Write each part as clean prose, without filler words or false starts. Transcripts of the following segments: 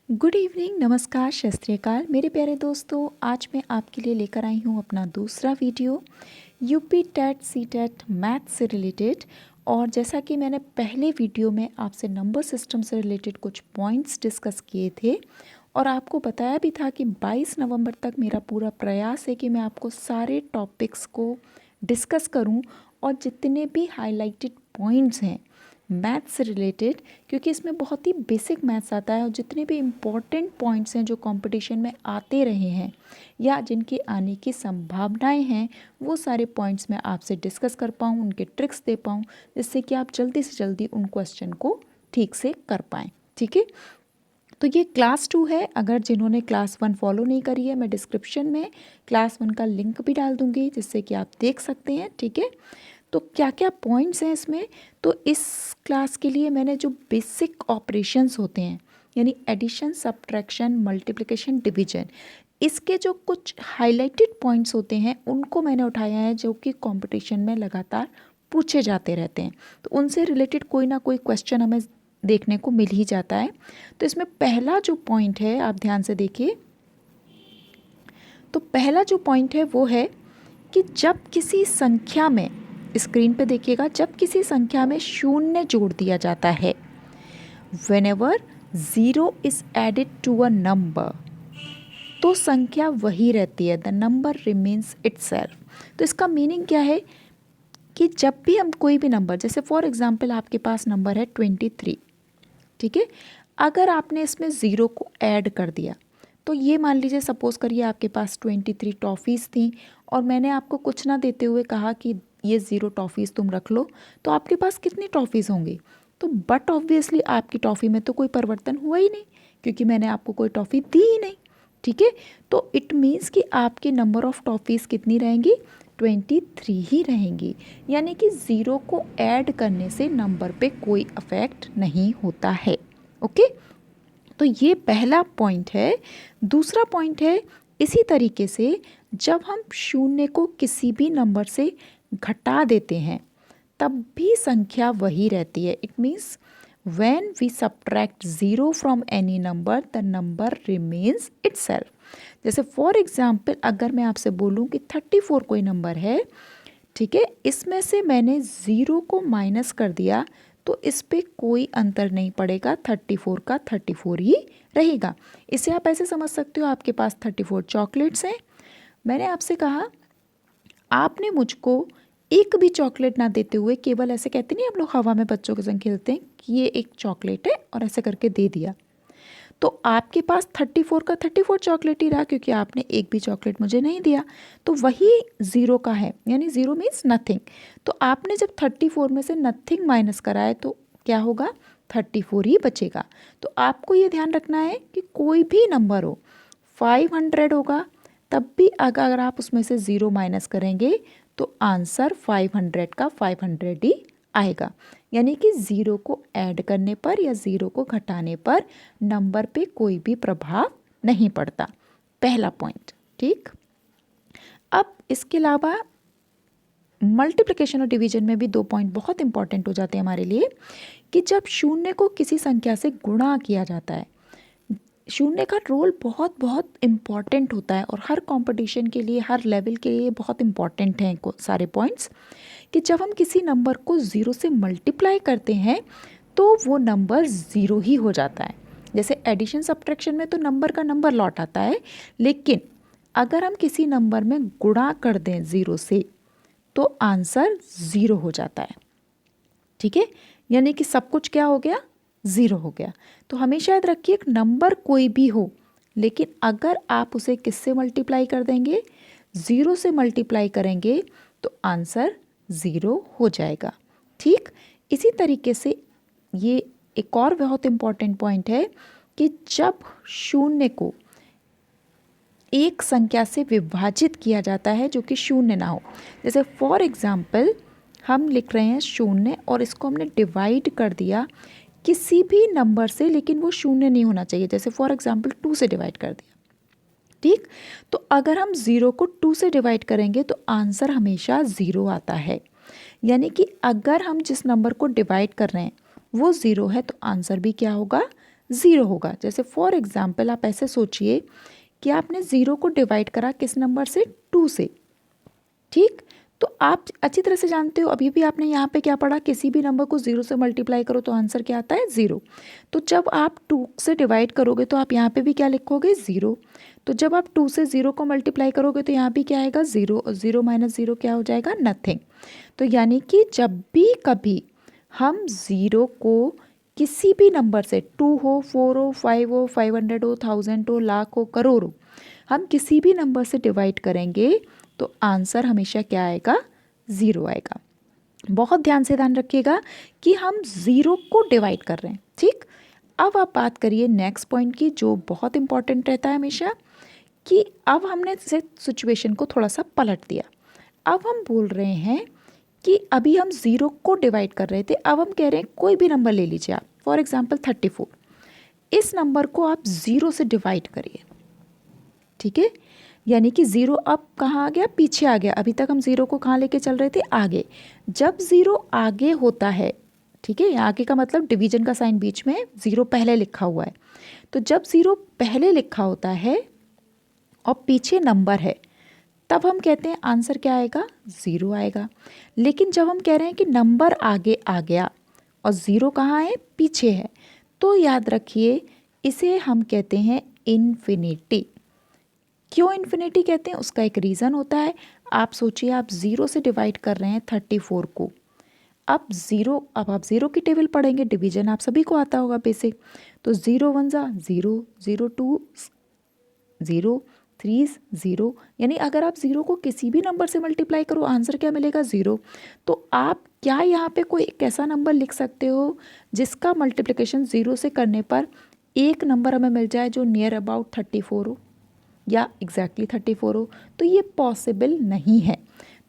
Good evening, नमस्कार, सत श्री अकाल मेरे प्यारे दोस्तों। आज मैं आपके लिए लेकर आई हूँ अपना दूसरा video UP TET CTET math से रिलेटेड। और जैसा कि मैंने पहले वीडियो में आपसे नंबर सिस्टम से रिलेटेड कुछ पॉइंट्स डिस्कस किए थे और आपको बताया भी था कि 22 नवंबर तक मेरा पूरा प्रयास है कि मैं आपको सारे टॉपिक्स को डिस्कस करूं और जितने भी हाईलाइटेड पॉइंट्स हैं मैथ्स से रिलेटेड, क्योंकि इसमें बहुत ही बेसिक मैथ्स आता है और जितने भी इम्पॉर्टेंट पॉइंट्स हैं जो कंपटीशन में आते रहे हैं या जिनके आने की संभावनाएं हैं, वो सारे पॉइंट्स मैं आपसे डिस्कस कर पाऊँ, उनके ट्रिक्स दे पाऊँ, जिससे कि आप जल्दी से जल्दी उन क्वेश्चन को ठीक से कर पाएँ। ठीक है, तो ये क्लास 2 है। अगर जिन्होंने क्लास 1 फॉलो नहीं करी है, मैं डिस्क्रिप्शन में क्लास 1 का लिंक भी डाल दूँगी जिससे कि आप देख सकते हैं। ठीक है, तो क्या क्या पॉइंट्स हैं इसमें। तो इस क्लास के लिए मैंने जो बेसिक ऑपरेशंस होते हैं यानी एडिशन, सब्ट्रैक्शन, मल्टीप्लिकेशन, डिवीजन, इसके जो कुछ हाइलाइटेड पॉइंट्स होते हैं उनको मैंने उठाया है जो कि कंपटीशन में लगातार पूछे जाते रहते हैं। तो उनसे रिलेटेड कोई ना कोई क्वेश्चन हमें देखने को मिल ही जाता है। तो इसमें पहला जो पॉइंट है, आप ध्यान से देखिए, तो पहला जो पॉइंट है वो है कि जब किसी संख्या में, स्क्रीन पे देखिएगा, जब किसी संख्या में शून्य जोड़ दिया जाता है, whenever 0 is added to a number, तो संख्या वही रहती है, द नंबर रिमेन्स इटसेल्फ। तो इसका मीनिंग क्या है कि जब भी हम कोई भी नंबर, जैसे फॉर एग्जांपल आपके पास नंबर है 23, ठीक है, अगर आपने इसमें 0 को ऐड कर दिया तो ये मान लीजिए, सपोज़ करिए आपके पास 23 टॉफ़ीज़ थी और मैंने आपको कुछ ना देते हुए कहा कि ये 0 टॉफ़ीज़ तुम रख लो, तो आपके पास कितनी टॉफ़ीज़ होंगी? तो बट ऑब्वियसली आपकी टॉफ़ी में तो कोई परिवर्तन हुआ ही नहीं क्योंकि मैंने आपको कोई टॉफ़ी दी ही नहीं। ठीक है, तो इट मीन्स कि आपकी नंबर ऑफ़ टॉफ़ीज़ कितनी रहेंगी? 23 ही रहेंगी। यानी कि 0 को ऐड करने से नंबर पे कोई अफेक्ट नहीं होता है। ओके, तो ये पहला पॉइंट है। दूसरा पॉइंट है, इसी तरीके से जब हम शून्य को किसी भी नंबर से घटा देते हैं तब भी संख्या वही रहती है। It means when we subtract 0 from any number the number remains itself. जैसे फॉर एग्जाम्पल अगर मैं आपसे बोलूँ कि 34 कोई नंबर है, ठीक है, इसमें से मैंने 0 को माइनस कर दिया तो इस पे कोई अंतर नहीं पड़ेगा, 34 का 34 ही रहेगा। इसे आप ऐसे समझ सकते हो, आपके पास 34 चॉकलेट्स हैं, मैंने आपसे कहा, आपने मुझको एक भी चॉकलेट ना देते हुए केवल ऐसे, कहते नहीं हम लोग हवा में बच्चों के संग खेलते हैं कि ये एक चॉकलेट है, और ऐसे करके दे दिया, तो आपके पास 34 का 34 चॉकलेट ही रहा क्योंकि आपने एक भी चॉकलेट मुझे नहीं दिया। तो वही 0 का है, यानी 0 मीन्स नथिंग। तो आपने जब 34 में से नथिंग माइनस कराए तो क्या होगा? 34 ही बचेगा। तो आपको ये ध्यान रखना है कि कोई भी नंबर हो, 500 होगा, तब भी अगर आप उसमें से 0 माइनस करेंगे तो आंसर 500 का 500 ही आएगा। यानी कि 0 को ऐड करने पर या 0 को घटाने पर नंबर पे कोई भी प्रभाव नहीं पड़ता। पहला पॉइंट, ठीक। अब इसके अलावा मल्टीप्लिकेशन और डिवीजन में भी 2 पॉइंट बहुत इंपॉर्टेंट हो जाते हैं हमारे लिए, कि जब शून्य को किसी संख्या से गुणा किया जाता है, शून्य का रोल बहुत बहुत इम्पॉर्टेंट होता है और हर कंपटीशन के लिए, हर लेवल के लिए बहुत इम्पॉर्टेंट हैं सारे पॉइंट्स, कि जब हम किसी नंबर को 0 से मल्टीप्लाई करते हैं तो वो नंबर 0 ही हो जाता है। जैसे एडिशन सब्ट्रैक्शन में तो नंबर का नंबर लौट आता है, लेकिन अगर हम किसी नंबर में गुणा कर दें 0 से तो आंसर 0 हो जाता है। ठीक है, यानी कि सब कुछ क्या हो गया? 0 हो गया। तो हमेशा याद रखिए, एक नंबर कोई भी हो, लेकिन अगर आप उसे किससे मल्टीप्लाई कर देंगे? 0 से मल्टीप्लाई करेंगे तो आंसर 0 हो जाएगा। ठीक, इसी तरीके से ये एक और बहुत इम्पॉर्टेंट पॉइंट है कि जब शून्य को एक संख्या से विभाजित किया जाता है जो कि शून्य ना हो, जैसे फॉर एग्जाम्पल हम लिख रहे हैं शून्य और इसको हमने डिवाइड कर दिया किसी भी नंबर से, लेकिन वो शून्य नहीं होना चाहिए, जैसे फॉर एग्जाम्पल 2 से डिवाइड कर दिया। ठीक, तो अगर हम 0 को 2 से डिवाइड करेंगे तो आंसर हमेशा 0 आता है। यानी कि अगर हम जिस नंबर को डिवाइड कर रहे हैं वो 0 है तो आंसर भी क्या होगा? ज़ीरो होगा। जैसे फॉर एग्ज़ाम्पल आप ऐसे सोचिए कि आपने ज़ीरो को डिवाइड करा किस नंबर से, 2 से, ठीक। तो आप अच्छी तरह से जानते हो, अभी भी आपने यहाँ पे क्या पढ़ा, किसी भी नंबर को 0 से मल्टीप्लाई करो तो आंसर क्या आता है, 0। तो जब आप 2 से डिवाइड करोगे तो आप यहाँ पे भी क्या लिखोगे, 0। तो जब आप 2 से 0 को मल्टीप्लाई करोगे तो यहाँ भी क्या आएगा, 0, और 0 माइनस 0 क्या हो जाएगा, नथिंग। तो यानी कि जब भी कभी हम 0 को किसी भी नंबर से, 2 हो, 4 हो, 5 हो, 500 हो, 1000 हो, लाख हो, करोड़ हो, हम किसी भी नंबर से डिवाइड करेंगे तो आंसर हमेशा क्या आएगा, 0 आएगा। बहुत ध्यान से ध्यान रखिएगा कि हम 0 को डिवाइड कर रहे हैं, ठीक। अब आप बात करिए नेक्स्ट पॉइंट की, जो बहुत इंपॉर्टेंट रहता है हमेशा, कि अब हमने सिचुएशन को थोड़ा सा पलट दिया। अब हम बोल रहे हैं कि अभी हम 0 को डिवाइड कर रहे थे, अब हम कह रहे हैं कोई भी नंबर ले लीजिए आप, फॉर एग्जांपल 34। इस नंबर को आप 0 से डिवाइड करिए, ठीक है। यानी कि 0 अब कहाँ आ गया, पीछे आ गया। अभी तक हम 0 को कहाँ लेके चल रहे थे, आगे। जब 0 आगे होता है, ठीक है, आगे का मतलब डिवीजन का साइन बीच में, 0 पहले लिखा हुआ है। तो जब 0 पहले लिखा होता है और पीछे नंबर है, तब हम कहते हैं आंसर क्या आएगा, 0 आएगा। लेकिन जब हम कह रहे हैं कि नंबर आगे आ गया और 0 कहाँ है, पीछे है, तो याद रखिए इसे हम कहते हैं इन्फिनिटी। क्यों इन्फिनिटी कहते हैं, उसका एक रीज़न होता है। आप सोचिए, आप 0 से डिवाइड कर रहे हैं 34 को। अब आप 0 की टेबल पढ़ेंगे, डिवीजन आप सभी को आता होगा बेसिक। तो 0 1 जा 0, 0 2 0, 3 0, यानी अगर आप 0 को किसी भी नंबर से मल्टीप्लाई करो आंसर क्या मिलेगा, 0। तो आप क्या यहाँ पे कोई एक ऐसा नंबर लिख सकते हो जिसका मल्टीप्लिकेशन 0 से करने पर एक नंबर हमें मिल जाए जो नियर अबाउट 34 हो या एग्जैक्टली 34 हो? तो ये पॉसिबल नहीं है।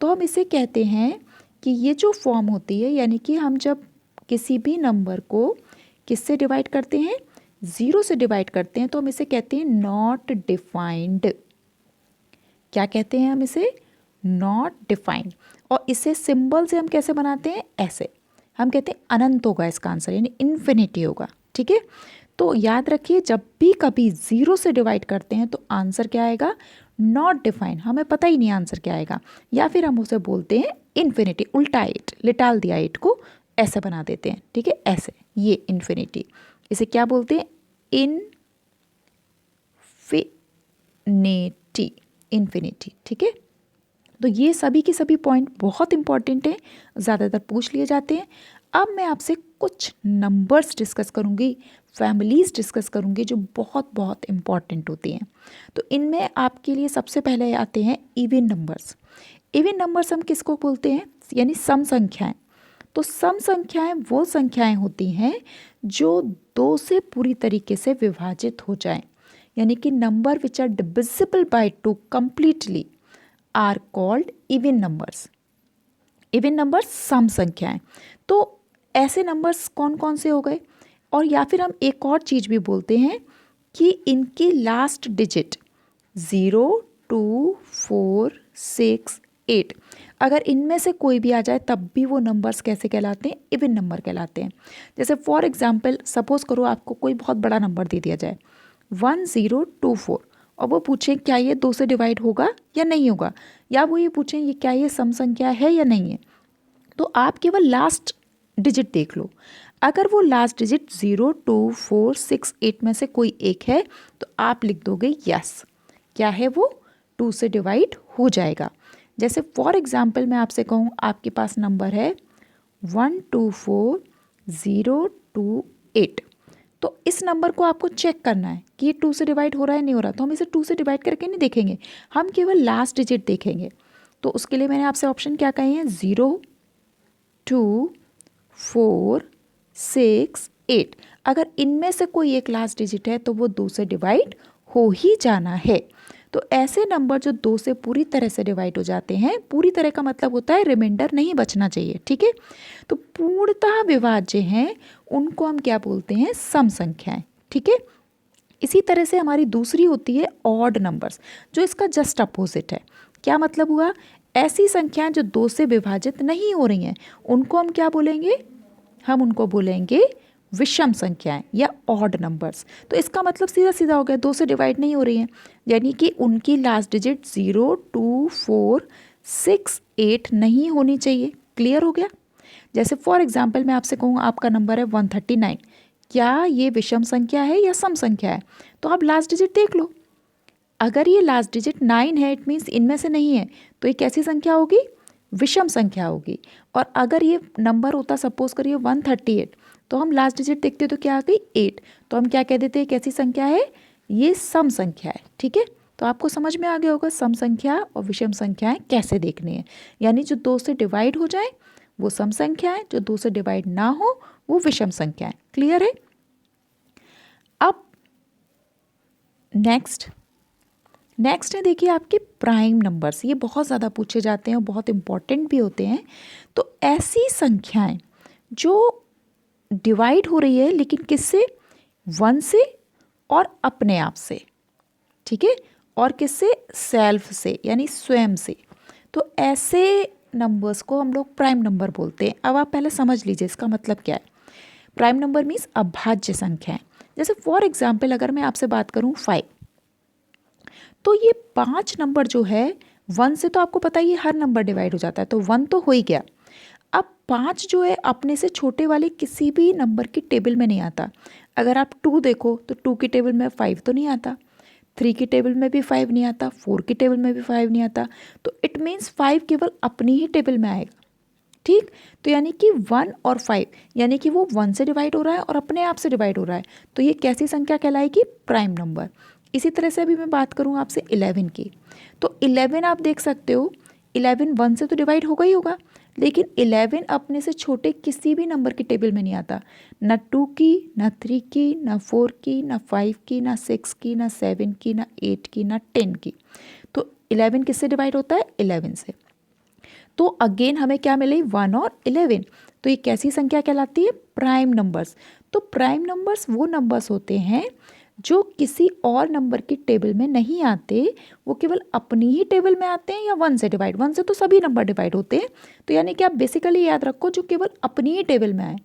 तो हम इसे कहते हैं कि ये जो फॉर्म होती है, यानी कि हम जब किसी भी नंबर को किससे डिवाइड करते हैं, 0 से डिवाइड करते हैं, तो हम इसे कहते हैं नॉट डिफाइंड। क्या कहते हैं हम इसे, नॉट डिफाइंड। और इसे सिंबल से हम कैसे बनाते हैं, ऐसे हम कहते हैं अनंत होगा इसका आंसर, यानी इन्फिनिटी होगा, ठीक है। तो याद रखिए जब भी कभी 0 से डिवाइड करते हैं तो आंसर क्या आएगा, नॉट डिफाइंड। हमें पता ही नहीं आंसर क्या आएगा, या फिर हम उसे बोलते हैं इन्फिनिटी। उल्टा 8 लिटाल दिया 8 को, ऐसे बना देते हैं, ठीक है, ऐसे, ये इन्फिनिटी। इसे क्या बोलते हैं, इन्फिनिटी, ठीक है। तो ये सभी के सभी पॉइंट बहुत इंपॉर्टेंट हैं, ज़्यादातर पूछ लिए जाते हैं। अब मैं आपसे कुछ नंबर्स डिस्कस करूँगी, फैमिलीज़ डिस्कस करूँगी जो बहुत बहुत इम्पॉर्टेंट होती हैं। तो इनमें आपके लिए सबसे पहले आते हैं इवन नंबर्स। इवन नंबर्स हम किसको बोलते हैं, यानी सम संख्याएं। तो सम संख्याएं वो संख्याएं होती हैं जो 2 से पूरी तरीके से विभाजित हो जाएं, यानी कि number which are divisible by 2 completely are called even numbers. Even numbers सम संख्याएं। तो ऐसे नंबर्स कौन कौन से हो गए, और या फिर हम एक और चीज़ भी बोलते हैं कि इनकी लास्ट डिजिट 0 2 4 6 8, अगर इनमें से कोई भी आ जाए तब भी वो नंबर्स कैसे कहलाते हैं, इवन नंबर कहलाते हैं। जैसे फॉर एग्जांपल सपोज करो आपको कोई बहुत बड़ा नंबर दे दिया जाए 1024, और वो पूछें क्या ये 2 से डिवाइड होगा या नहीं होगा, या वो ये पूछें ये क्या ये सम संख्या है या नहीं है। तो आप केवल लास्ट डिजिट देख लो, अगर वो लास्ट डिजिट 0 2 4 6 8 में से कोई एक है तो आप लिख दोगे यस, क्या है वो, 2 से डिवाइड हो जाएगा। जैसे फॉर एग्जांपल मैं आपसे कहूँ आपके पास नंबर है 124028, तो इस नंबर को आपको चेक करना है कि ये 2 से डिवाइड हो रहा है नहीं हो रहा, तो हम इसे 2 से डिवाइड करके नहीं देखेंगे, हम केवल लास्ट डिजिट देखेंगे। तो उसके लिए मैंने आपसे ऑप्शन क्या कहे हैं, 0 2 4 6 8, अगर इनमें से कोई एक लास्ट डिजिट है तो वो 2 से डिवाइड हो ही जाना है। तो ऐसे नंबर जो 2 से पूरी तरह से डिवाइड हो जाते हैं, पूरी तरह का मतलब होता है रिमाइंडर नहीं बचना चाहिए, ठीक है। तो पूर्णतः विभाज्य हैं उनको हम क्या बोलते हैं, सम संख्याएं, ठीक है। इसी तरह से हमारी दूसरी होती है ऑड नंबर्स, जो इसका जस्ट अपोजिट है। क्या मतलब हुआ, ऐसी संख्याएं जो 2 से विभाजित नहीं हो रही हैं उनको हम क्या बोलेंगे, हम उनको बोलेंगे विषम संख्याएं या ऑड नंबर्स। तो इसका मतलब सीधा सीधा हो गया, 2 से डिवाइड नहीं हो रही हैं, यानी कि उनकी लास्ट डिजिट 0, 2, 4, 6, 8 नहीं होनी चाहिए। क्लियर हो गया। जैसे फॉर एग्जाम्पल मैं आपसे कहूँ आपका नंबर है 139, क्या ये विषम संख्या है या सम संख्या है? तो आप लास्ट डिजिट देख लो, अगर ये लास्ट डिजिट 9 है, इट मीन्स इनमें से नहीं है, तो ये कैसी संख्या होगी? विषम संख्या होगी। और अगर ये नंबर होता सपोज करिए 138, तो हम लास्ट डिजिट देखते तो क्या आ गई 8, तो हम क्या कह देते हैं कैसी संख्या है? ये सम संख्या है। ठीक है, तो आपको समझ में आ गया होगा सम संख्या और विषम संख्याएं कैसे देखनी है। यानी जो 2 से डिवाइड हो जाए वो सम संख्या है, जो 2 से डिवाइड ना हो वो विषम संख्या है। क्लियर है। अब नेक्स्ट है देखिए आपके प्राइम नंबर्स। ये बहुत ज़्यादा पूछे जाते हैं और बहुत इंपॉर्टेंट भी होते हैं। तो ऐसी संख्याएं जो डिवाइड हो रही है लेकिन किससे? 1 से और अपने आप से। ठीक है, और किससे? सेल्फ से, यानी स्वयं से। तो ऐसे नंबर्स को हम लोग प्राइम नंबर बोलते हैं। अब आप पहले समझ लीजिए इसका मतलब क्या है। प्राइम नंबर मीन्स अभाज्य संख्याएं। जैसे फॉर एग्जाम्पल अगर मैं आपसे बात करूं 5, तो ये 5 नंबर जो है 1 से, तो आपको पता ही है हर नंबर डिवाइड हो जाता है, तो 1 तो हो ही गया। अब 5 जो है अपने से छोटे वाले किसी भी नंबर की टेबल में नहीं आता। अगर आप 2 देखो तो 2 की टेबल में 5 तो नहीं आता, 3 की टेबल में भी 5 नहीं आता, 4 की टेबल में भी 5 नहीं आता। तो इट मीन्स 5 केवल अपनी ही टेबल में आएगा। ठीक, तो यानी कि 1 और 5, यानी कि वो 1 से डिवाइड हो रहा है और अपने आप से डिवाइड हो रहा है, तो ये कैसी संख्या कहलाएगी? Prime number. इसी तरह से अभी मैं बात करूँ आपसे 11 की, तो 11 आप देख सकते हो 11 1 से तो डिवाइड होगा ही होगा, लेकिन 11 अपने से छोटे किसी भी नंबर की टेबल में नहीं आता। ना 2 की, ना 3 की, ना 4 की, ना 5 की, ना 6 की, ना 7 की, ना 8 की, ना 10 की। तो 11 किससे डिवाइड होता है? 11 से। तो अगेन हमें क्या मिले? 1 और 11। तो ये कैसी संख्या कहलाती है? Prime numbers. तो प्राइम नंबर्स वो नंबर्स होते हैं जो किसी और नंबर की टेबल में नहीं आते, वो केवल अपनी ही टेबल में आते हैं, या 1 से डिवाइड। 1 से तो सभी नंबर डिवाइड होते हैं, तो यानी कि आप बेसिकली याद रखो जो केवल अपनी ही टेबल में आए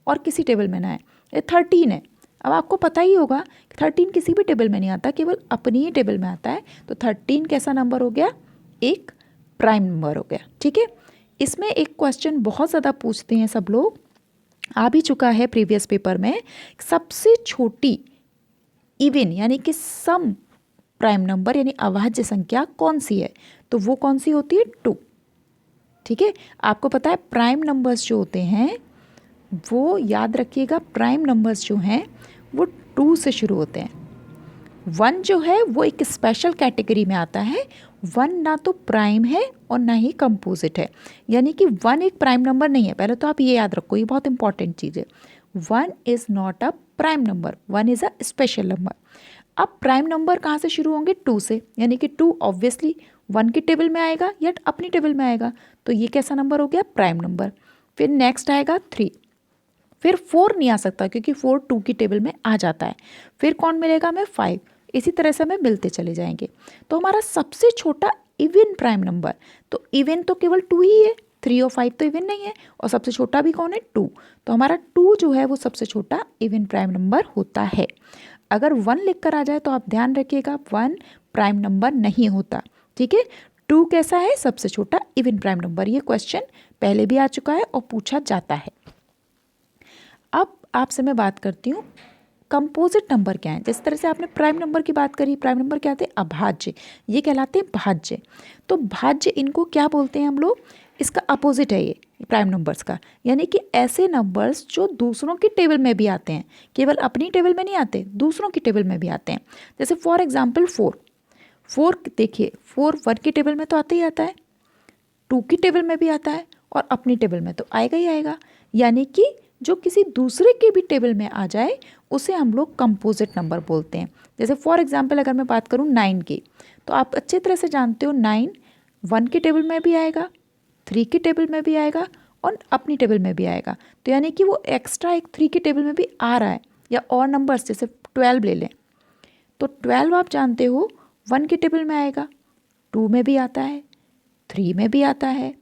और किसी टेबल में ना आए। ये 13 है, अब आपको पता ही होगा 13 किसी भी टेबल में नहीं आता, केवल अपनी ही टेबल में आता है। तो 13 कैसा नंबर हो गया? एक प्राइम नंबर हो गया। ठीक है, इसमें एक क्वेश्चन बहुत ज़्यादा पूछते हैं सब लोग, आ भी चुका है प्रीवियस पेपर में, सबसे छोटी इवन यानी कि सम प्राइम नंबर यानी अभाज्य संख्या कौन सी है? तो वो कौन सी होती है? 2। ठीक है, आपको पता है प्राइम नंबर्स जो होते हैं वो, याद रखिएगा, प्राइम नंबर्स जो हैं वो 2 से शुरू होते हैं। 1 जो है वो एक स्पेशल कैटेगरी में आता है। 1 ना तो प्राइम है और ना ही कंपोजिट है, यानी कि 1 एक प्राइम नंबर नहीं है। पहले तो आप ये याद रखो, ये बहुत इंपॉर्टेंट चीज़ है। 1 is not a prime number, 1 is a special number. अब प्राइम नंबर कहाँ से शुरू होंगे? 2 से, यानी कि 2 ऑब्वियसली 1 की टेबल में आएगा या अपनी टेबल में आएगा, तो ये कैसा नंबर हो गया? Prime number. फिर नेक्स्ट आएगा 3, फिर 4 नहीं आ सकता क्योंकि 4 2 की टेबल में आ जाता है। फिर कौन मिलेगा हमें? 5। इसी तरह से हमें मिलते चले जाएंगे। तो हमारा सबसे छोटा इवन प्राइम नंबर, तो इवन तो केवल 2 ही है, 3 और 5 तो इवन नहीं है, और सबसे छोटा भी कौन है? 2। तो हमारा 2 जो है वो सबसे छोटा इवन प्राइम नंबर होता है। अगर 1 लिख कर आ जाए तो आप ध्यान रखिएगा 1 प्राइम नंबर नहीं होता। ठीक है, 2 कैसा है? सबसे छोटा इवन प्राइम नंबर। ये क्वेश्चन पहले भी आ चुका है और पूछा जाता है। अब आपसे मैं बात करती हूँ कंपोजिट नंबर क्या है। जिस तरह से आपने प्राइम नंबर की बात करी, प्राइम नंबर क्या आते हैं? अभाज्य, ये कहलाते हैं भाज्य। तो भाज्य इनको क्या बोलते हैं हम लोग? इसका अपोजिट है ये प्राइम नंबर्स का, यानी कि ऐसे नंबर्स जो दूसरों की टेबल में भी आते हैं, केवल अपनी टेबल में नहीं आते, दूसरों की टेबल में भी आते हैं। जैसे फॉर एग्जाम्पल 4 देखिए, 4 1 की टेबल में तो आता ही आता है, 2 की टेबल में भी आता है और अपनी टेबल में तो आएगा ही आएगा। यानी कि जो किसी दूसरे के भी टेबल में आ जाए उसे हम लोग कंपोजिट नंबर बोलते हैं। जैसे फॉर एग्जांपल अगर मैं बात करूँ 9 की, तो आप अच्छी तरह से जानते हो 9 1 की टेबल में भी आएगा, 3 की टेबल में भी आएगा और अपनी टेबल में भी आएगा। तो यानी कि वो एक्स्ट्रा एक 3 की टेबल में भी आ रहा है। या और नंबर्स जैसे 12 ले लें, तो 12 आप जानते हो 1 की टेबल में आएगा, 2 में भी आता है, 3 में भी आता है,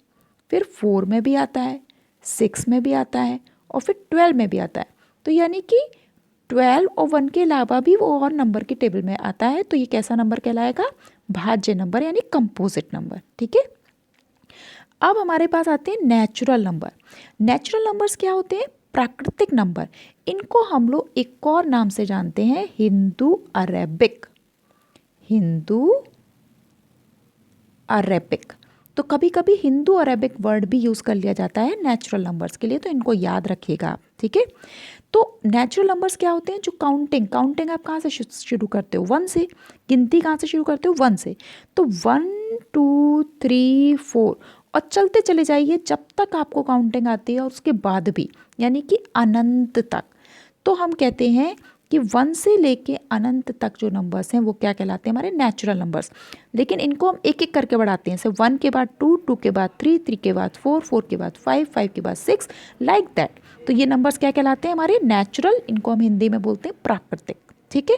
फिर 4 में भी आता है, 6 में भी आता है और फिर 12 में भी आता है। तो यानी कि 12 और 1 के अलावा भी वो और नंबर की टेबल में आता है, तो ये कैसा नंबर कहलाएगा? भाज्य नंबर यानी कंपोजिट नंबर। ठीक है, अब हमारे पास आते हैं नेचुरल नंबर। नेचुरल नंबर्स क्या होते हैं? प्राकृतिक नंबर। इनको हम लोग एक और नाम से जानते हैं, हिंदू अरेबिक। हिंदू अरेबिक। तो कभी कभी हिंदू अरेबिक वर्ड भी यूज़ कर लिया जाता है नेचुरल नंबर्स के लिए, तो इनको याद रखिएगा आप। ठीक है, तो नेचुरल नंबर्स क्या होते हैं? जो काउंटिंग आप कहाँ से शुरू करते हो? 1 से। गिनती कहाँ से शुरू करते हो? 1 से। तो 1 2 3 4 और चलते चले जाइए जब तक आपको काउंटिंग आती है, और उसके बाद भी, यानी कि अनंत तक। तो हम कहते हैं कि 1 से लेके अनंत तक जो नंबर्स हैं वो क्या कहलाते हैं? हमारे नेचुरल नंबर्स। लेकिन इनको हम एक एक करके बढ़ाते हैं, जैसे 1 के बाद 2, 2 के बाद 3, 3 के बाद 4, 4 के बाद 5, 5 के बाद 6, लाइक दैट। तो ये नंबर्स क्या कहलाते हैं? हमारे नेचुरल। इनको हम हिंदी में बोलते हैं प्राकृतिक। ठीक है,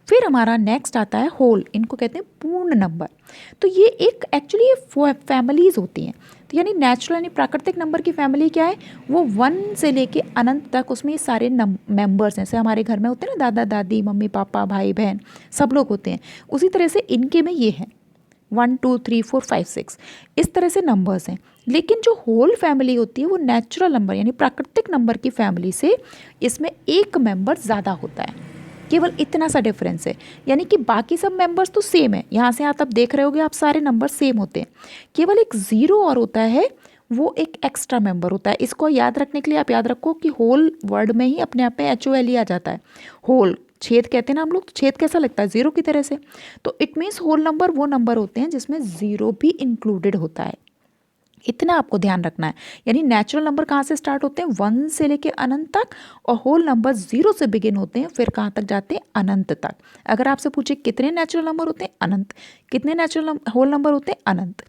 फिर हमारा नेक्स्ट आता है होल। इनको कहते हैं पूर्ण नंबर। तो ये एक एक्चुअली ये फैमिलीज होती हैं। तो यानी नेचुरल यानी प्राकृतिक नंबर की फैमिली क्या है? वो 1 से लेके अनंत तक, उसमें ये सारे मेंबर्स हैं। जैसे हमारे घर में होते हैं ना, दादा दादी, मम्मी पापा, भाई बहन, सब लोग होते हैं। उसी तरह से इनके में ये है 1 2 3 4 5 6, इस तरह से नंबर्स हैं। लेकिन जो होल फैमिली होती है वो नेचुरल नंबर यानी प्राकृतिक नंबर की फैमिली से, इसमें एक मेंबर ज़्यादा होता है। केवल इतना सा डिफरेंस है, यानी कि बाकी सब मेंबर्स तो सेम है। यहाँ से आप देख रहे होगे, आप सारे नंबर सेम होते हैं। केवल एक ज़ीरो और होता है, वो एक एक्स्ट्रा मेंबर होता है। इसको याद रखने के लिए आप याद रखो कि होल वर्ड में ही अपने आप में HOLE आ जाता है। होल, छेद कहते हैं ना हम लोग, तो छेद कैसा लगता है? ज़ीरो की तरह से। तो इट मीन्स होल नंबर वो नंबर होते हैं जिसमें ज़ीरो भी इंक्लूडेड होता है। इतना आपको ध्यान रखना है। यानी नेचुरल नंबर कहाँ से स्टार्ट होते हैं? 1 से लेके अनंत तक, और होल नंबर 0 से बिगिन होते हैं, फिर कहाँ तक जाते हैं? अनंत तक। अगर आपसे पूछे कितने नेचुरल नंबर होते हैं? अनंत। कितने नेचुरल होल नंबर होते हैं? अनंत।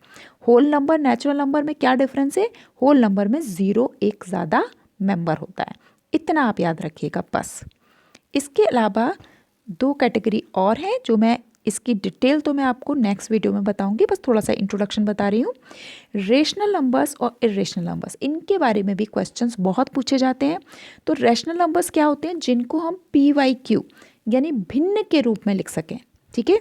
होल नंबर नेचुरल नंबर में क्या डिफरेंस है? होल नंबर में 0 एक ज़्यादा मेंबर होता है। इतना आप याद रखिएगा बस। इसके अलावा 2 कैटेगरी और हैं जो मैं इसकी डिटेल तो मैं आपको नेक्स्ट वीडियो में बताऊंगी, बस थोड़ा सा इंट्रोडक्शन बता रही हूँ। रेशनल नंबर्स और इरेशनल नंबर्स, इनके बारे में भी क्वेश्चंस बहुत पूछे जाते हैं। तो रेशनल नंबर्स क्या होते हैं? जिनको हम PYQ यानी भिन्न के रूप में लिख सकें। ठीक है,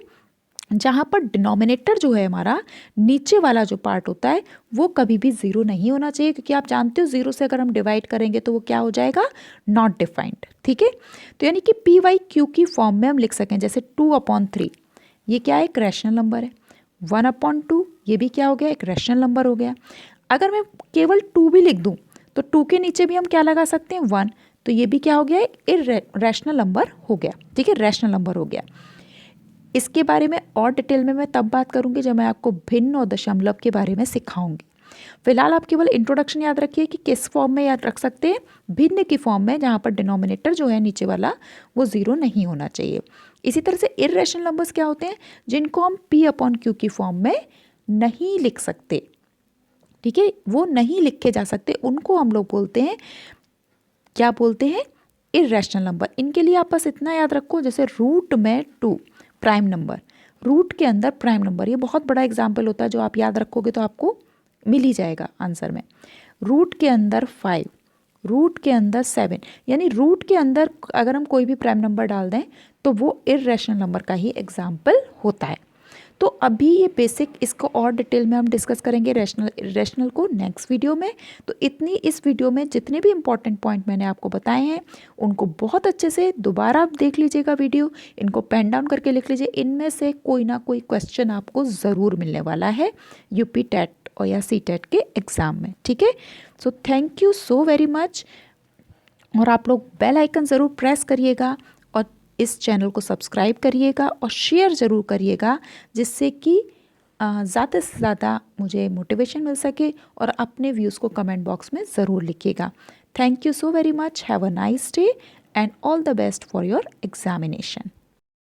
जहाँ पर डिनोमिनेटर जो है हमारा, नीचे वाला जो पार्ट होता है, वो कभी भी 0 नहीं होना चाहिए, क्योंकि आप जानते हो 0 से अगर हम डिवाइड करेंगे तो वो क्या हो जाएगा? Not defined. ठीक है, तो यानी कि PYQ की फॉर्म में हम लिख सकें, जैसे 2/3, ये क्या है? एक रैशनल नंबर है। 1/2, ये भी क्या हो गया? एक रैशनल नंबर हो गया। अगर मैं केवल 2 भी लिख दूं, तो 2 के नीचे भी हम क्या लगा सकते हैं? 1, तो ये भी क्या हो गया? एक रैशनल नंबर हो गया। ठीक है, रैशनल नंबर हो गया। इसके बारे में और डिटेल में मैं तब बात करूंगी जब मैं आपको भिन्न और दशमलव के बारे में सिखाऊंगी। फिलहाल आप केवल इंट्रोडक्शन याद रखिए कि किस फॉर्म में याद रख सकते हैं? भिन्न की फॉर्म में, जहाँ पर डिनोमिनेटर जो है नीचे वाला वो 0 नहीं होना चाहिए। इसी तरह से इरेशनल नंबर्स क्या होते हैं? जिनको हम P/Q की फॉर्म में नहीं लिख सकते। ठीक है, वो नहीं लिखे जा सकते, उनको हम लोग बोलते हैं, क्या बोलते हैं? Irrational number. इनके लिए आप बस इतना याद रखो, जैसे रूट में 2 प्राइम नंबर, रूट के अंदर प्राइम नंबर, ये बहुत बड़ा एग्जाम्पल होता है, जो आप याद रखोगे तो आपको मिल ही जाएगा आंसर में। रूट के अंदर 5, रूट के अंदर 7, यानी रूट के अंदर अगर हम कोई भी प्राइम नंबर डाल दें तो वो इरेशनल नंबर का ही एग्जाम्पल होता है। तो अभी ये बेसिक, इसको और डिटेल में हम डिस्कस करेंगे रेशनल को नेक्स्ट वीडियो में। तो इतनी इस वीडियो में जितने भी इंपॉर्टेंट पॉइंट मैंने आपको बताए हैं, उनको बहुत अच्छे से दोबारा आप देख लीजिएगा वीडियो, इनको पेन डाउन करके लिख लीजिए। इनमें से कोई ना कोई क्वेश्चन आपको ज़रूर मिलने वाला है UP टेट और या CTET के एग्ज़ाम में। ठीक है, so thank you so very much. और आप लोग बेल आइकन ज़रूर प्रेस करिएगा, और इस चैनल को सब्सक्राइब करिएगा और शेयर ज़रूर करिएगा, जिससे कि ज़्यादा से ज़्यादा मुझे मोटिवेशन मिल सके। और अपने व्यूज़ को कमेंट बॉक्स में ज़रूर लिखिएगा। Thank you so very much. Have a nice day and all the best for your examination.